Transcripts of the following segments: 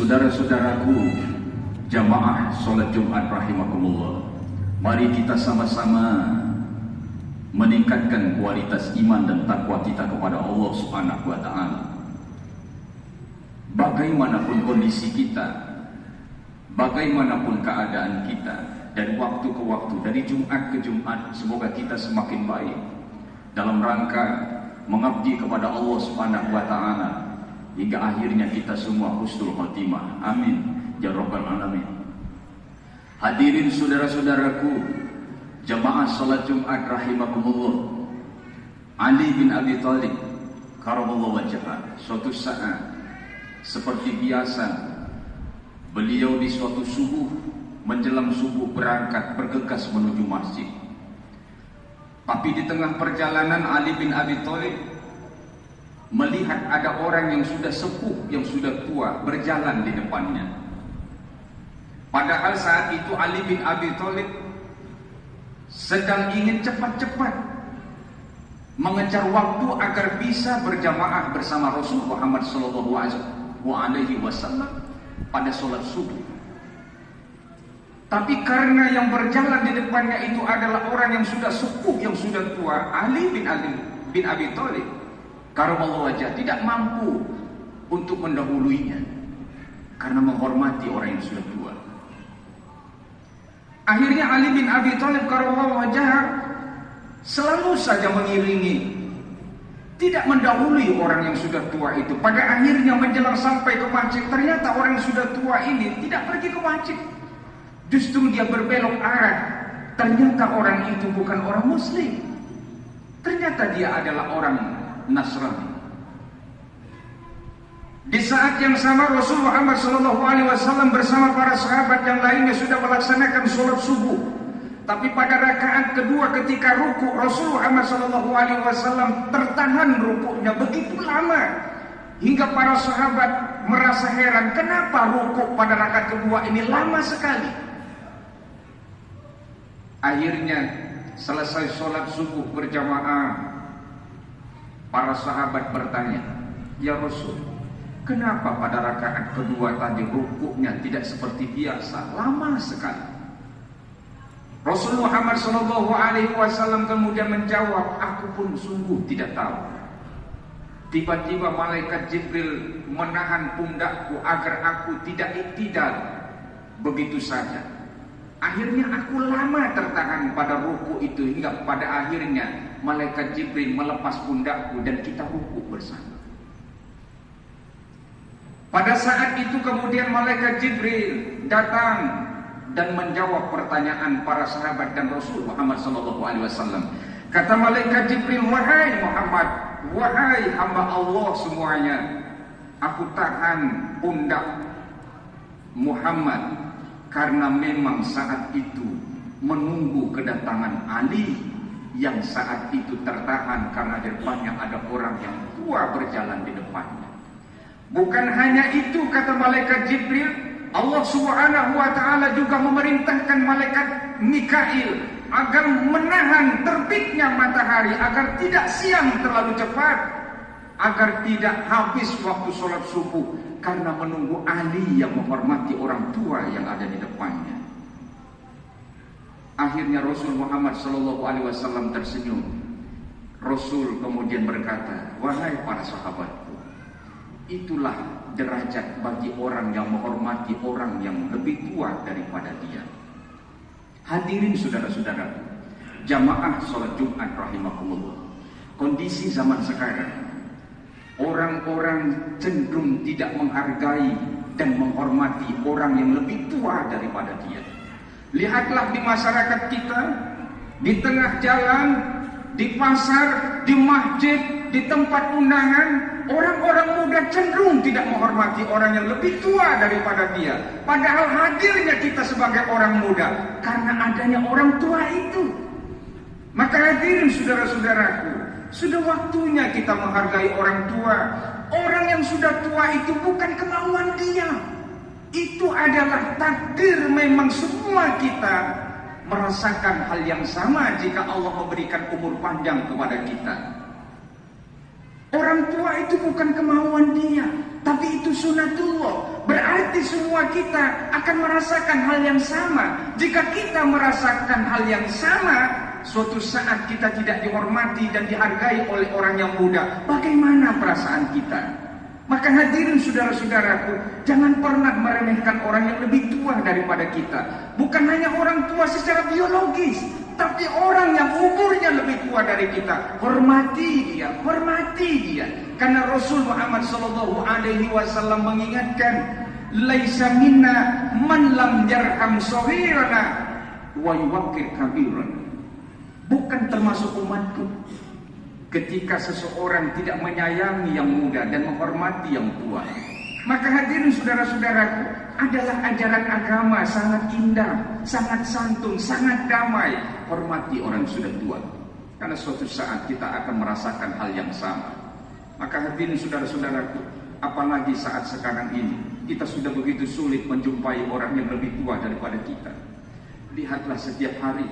Saudara-saudaraku, jamaah sholat Jumat rahimakumullah, mari kita sama-sama meningkatkan kualitas iman dan takwa kita kepada Allah Subhanahu wa Ta'ala. Bagaimanapun kondisi kita, bagaimanapun keadaan kita, dari waktu ke waktu, dari Jumat ke Jumat, semoga kita semakin baik dalam rangka mengabdi kepada Allah Subhanahu wa Ta'ala, hingga akhirnya kita semua husnul khotimah. Amin ya rabbal alamin. Hadirin saudara-saudaraku, jamaah salat Jumat rahimakumullah, Ali bin Abi Thalib karamallahu wajhah, suatu saat seperti biasa beliau di suatu subuh, menjelang subuh berangkat bergegas menuju masjid. Tapi di tengah perjalanan Ali bin Abi Thalib melihat ada orang yang sudah sepuh, yang sudah tua berjalan di depannya. Padahal saat itu Ali bin Abi Thalib sedang ingin cepat-cepat mengejar waktu agar bisa berjamaah bersama Rasul Muhammad SAW pada sholat subuh. Tapi karena yang berjalan di depannya itu adalah orang yang sudah sepuh, yang sudah tua, Ali bin Abi Thalib karamallahu wajhah tidak mampu untuk mendahuluinya karena menghormati orang yang sudah tua. Akhirnya Ali bin Abi Thalib karamallahu wajhah selalu saja mengiringi, tidak mendahului orang yang sudah tua itu. Pada akhirnya menjelang sampai ke masjid, ternyata orang yang sudah tua ini tidak pergi ke masjid, justru dia berbelok arah. Ternyata orang itu bukan orang Muslim, ternyata dia adalah orang Nasrani. Di saat yang sama Rasul Muhammad SAW bersama para sahabat yang lainnya sudah melaksanakan sholat subuh. Tapi pada rakaat kedua ketika ruku, Rasul Muhammad SAW tertahan rukuknya begitu lama hingga para sahabat merasa heran, kenapa ruku pada rakaat kedua ini lama sekali. Akhirnya selesai sholat subuh berjamaah, para sahabat bertanya, ya Rasul, kenapa pada rakaat kedua tadi rukuknya tidak seperti biasa, lama sekali? Rasul Muhammad SAW kemudian menjawab, aku pun sungguh tidak tahu. Tiba-tiba malaikat Jibril menahan pundakku agar aku tidak iktidal begitu saja. Akhirnya aku lama tertahan pada ruku itu hingga pada akhirnya malaikat Jibril melepas pundakku dan kita ruku bersama. Pada saat itu kemudian malaikat Jibril datang dan menjawab pertanyaan para sahabat dan Rasul Muhammad SAW. Kata malaikat Jibril, wahai Muhammad, wahai hamba Allah semuanya, aku tahan pundak Muhammad karena memang saat itu menunggu kedatangan Ali yang saat itu tertahan karena di depannya ada orang yang tua berjalan di depannya. Bukan hanya itu, kata malaikat Jibril, Allah Subhanahu wa Ta'ala juga memerintahkan malaikat Mikail agar menahan terbitnya matahari agar tidak siang terlalu cepat, agar tidak habis waktu sholat subuh karena menunggu Ali yang menghormati orang tua yang ada di depannya. Akhirnya Rasul Muhammad SAW tersenyum. Rasul kemudian berkata, wahai para sahabatku, itulah derajat bagi orang yang menghormati orang yang lebih tua daripada dia. Hadirin saudara-saudara, jamaah sholat Jumat rahimakumullah, kondisi zaman sekarang, orang-orang cenderung tidak menghargai dan menghormati orang yang lebih tua daripada dia. Lihatlah di masyarakat kita, di tengah jalan, di pasar, di masjid, di tempat undangan, orang-orang muda cenderung tidak menghormati orang yang lebih tua daripada dia. Padahal hadirnya kita sebagai orang muda karena adanya orang tua itu. Maka hadirin saudara-saudaraku, sudah waktunya kita menghargai orang tua. Orang yang sudah tua itu bukan kemauan dia, itu adalah takdir. Memang semua kita merasakan hal yang sama jika Allah memberikan umur panjang kepada kita. Orang tua itu bukan kemauan dia, tapi itu sunatullah. Berarti semua kita akan merasakan hal yang sama. Jika kita merasakan hal yang sama, suatu saat kita tidak dihormati dan dihargai oleh orang yang muda, bagaimana perasaan kita? Maka hadirin saudara-saudaraku, jangan pernah meremehkan orang yang lebih tua daripada kita. Bukan hanya orang tua secara biologis, tapi orang yang umurnya lebih tua dari kita. Hormati dia, hormati dia. Karena Rasul Muhammad SAW mengingatkan, laisa minna man lam yarham shaghirana wa yuwaqqir kabirana. Bukan termasuk umatku ketika seseorang tidak menyayangi yang muda dan menghormati yang tua. Maka hadirin saudara-saudaraku, adalah ajaran agama sangat indah, sangat santun, sangat damai. Hormati orang sudah tua, karena suatu saat kita akan merasakan hal yang sama. Maka hadirin saudara-saudaraku, apalagi saat sekarang ini kita sudah begitu sulit menjumpai orang yang lebih tua daripada kita. Lihatlah setiap hari,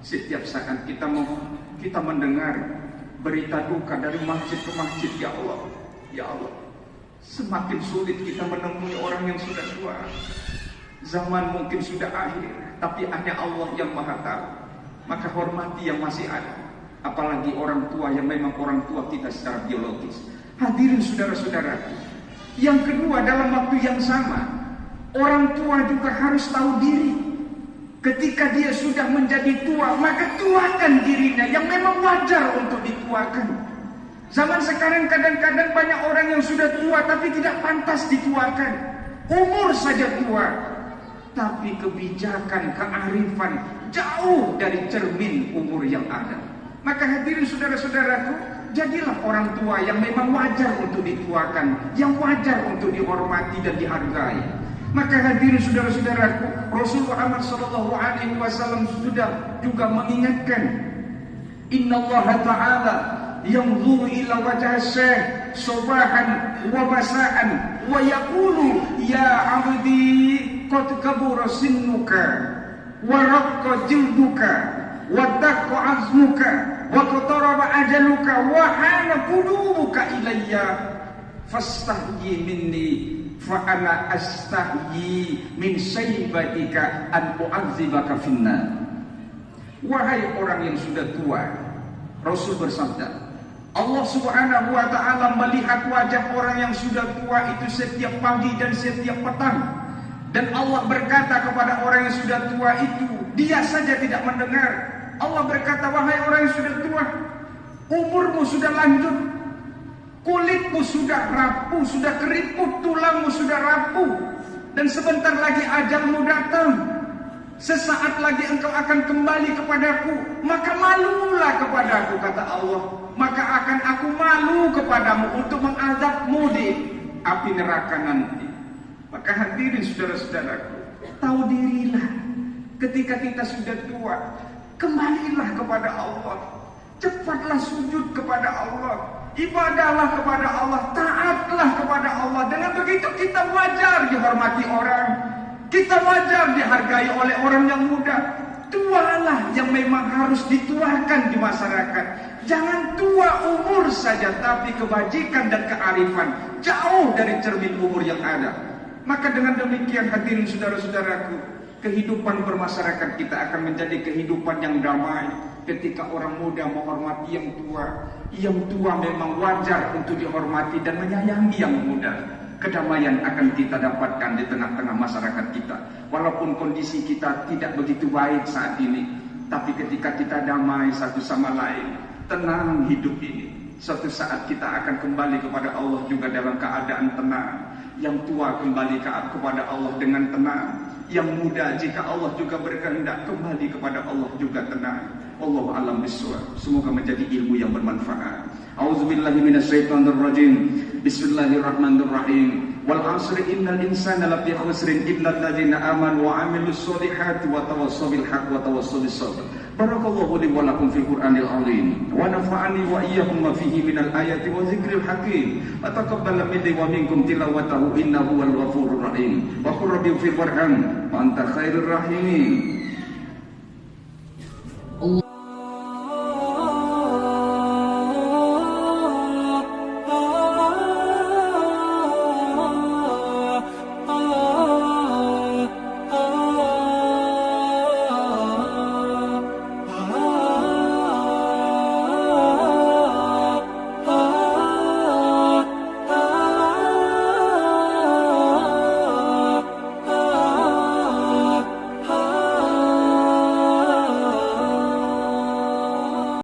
setiap saat kita mendengar berita duka dari masjid ke masjid. Ya Allah, ya Allah, semakin sulit kita menemui orang yang sudah tua. Zaman mungkin sudah akhir, tapi hanya Allah yang Maha tahu. Maka hormati yang masih ada, apalagi orang tua yang memang orang tua kita secara biologis. Hadirin saudara-saudaraku, yang kedua, dalam waktu yang sama, orang tua juga harus tahu diri. Ketika dia sudah menjadi tua, maka tuakan dirinya yang memang wajar untuk dituakan. Zaman sekarang kadang-kadang banyak orang yang sudah tua tapi tidak pantas dituakan. Umur saja tua, tapi kebijakan, kearifan jauh dari cermin umur yang ada. Maka hadirin saudara-saudaraku, jadilah orang tua yang memang wajar untuk dituakan, yang wajar untuk dihormati dan dihargai. Maka hadirin saudara-saudaraku, Rasulullah Muhammad SAW sudah juga mengingatkan, Innallaha ta'ala yanzuru ila wajah syekh subahan wa masa'an wa yaqulu ya abdi qad kabura sinnuka wa raqqa jilduka wa daqqa azmuka wa qataraba ajaluka wa hana qudubuka ilayya fastahyi minni fa ana astahyi min sayyibatika an u'adzibaka finnar. Wahai orang yang sudah tua, Rasul bersabda, Allah Subhanahu wa ta'ala melihat wajah orang yang sudah tua itu setiap pagi dan setiap petang. Dan Allah berkata kepada orang yang sudah tua itu, dia saja tidak mendengar. Allah berkata, wahai orang yang sudah tua, umurmu sudah lanjut, kulitmu sudah rapuh, sudah keriput, tulangmu sudah rapuh, dan sebentar lagi ajalmu datang. Sesaat lagi engkau akan kembali kepadaku, maka malulah kepadaku, kata Allah. Maka akan aku malu kepadamu untuk mengazabmu di api neraka nanti. Maka hadirin saudara-saudaraku, tahu dirilah, ketika kita sudah tua, kembalilah kepada Allah. Cepatlah sujud kepada Allah, ibadahlah kepada Allah, taatlah kepada Allah. Dengan begitu kita wajar dihormati orang, kita wajar dihargai oleh orang yang muda. Tualah yang memang harus dituakan di masyarakat. Jangan tua umur saja, tapi kebajikan dan kearifan jauh dari cermin umur yang ada. Maka dengan demikian hadirin saudara-saudaraku, kehidupan bermasyarakat kita akan menjadi kehidupan yang damai. Ketika orang muda menghormati yang tua, yang tua memang wajar untuk dihormati dan menyayangi yang muda. Kedamaian akan kita dapatkan di tengah-tengah masyarakat kita. Walaupun kondisi kita tidak begitu baik saat ini, tapi ketika kita damai satu sama lain, tenang hidup ini, suatu saat kita akan kembali kepada Allah juga dalam keadaan tenang. Yang tua kembali kepada Allah dengan tenang. Yang muda jika Allah juga berkehendak kembali kepada Allah juga tenang. Wallahu a'lam bishawab. Semoga menjadi ilmu yang bermanfaat. A'udzubillahi minasyaitonir rajim. Bismillahirrahmanirrahim. Wal 'asri innal insana lafi khusrin illa alladziina aamanu wa 'amilus shalihaati wa tawassaw bil haqqi wa tawassaw bis sabr. Barakallahu li wa lakum fil Qur'anil 'azim wa nafa'ani wa iyyakum ma fihi minal ayati wa dzikril hakim. Wa taqabbal minni wa minkum tilawatahu innahu wal ghafurur rahim. Wa qur rabbi ighfir warham wa anta khairur rahimin.